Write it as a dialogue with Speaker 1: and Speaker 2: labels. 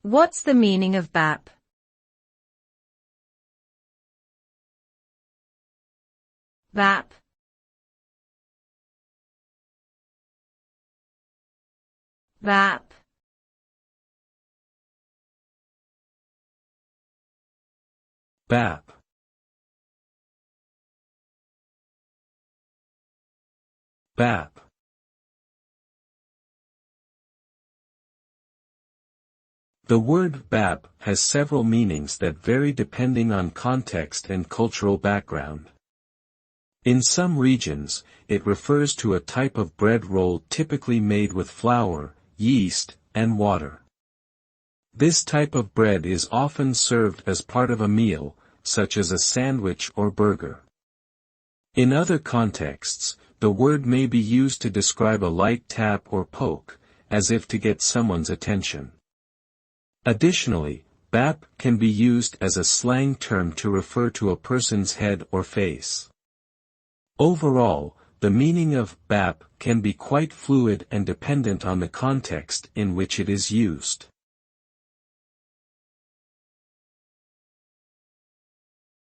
Speaker 1: What's the meaning of BAP? BAP. BAP.
Speaker 2: BAP. BAP. The word BAP has several meanings that vary depending on context and cultural background. In some regions, it refers to a type of bread roll typically made with flour, yeast, and water. This type of bread is often served as part of a meal, such as a sandwich or burger. In other contexts, the word may be used to describe a light tap or poke, as if to get someone's attention. Additionally, BAP can be used as a slang term to refer to a person's head or face. Overall, the meaning of BAP can be quite fluid and dependent on the context in which it is used.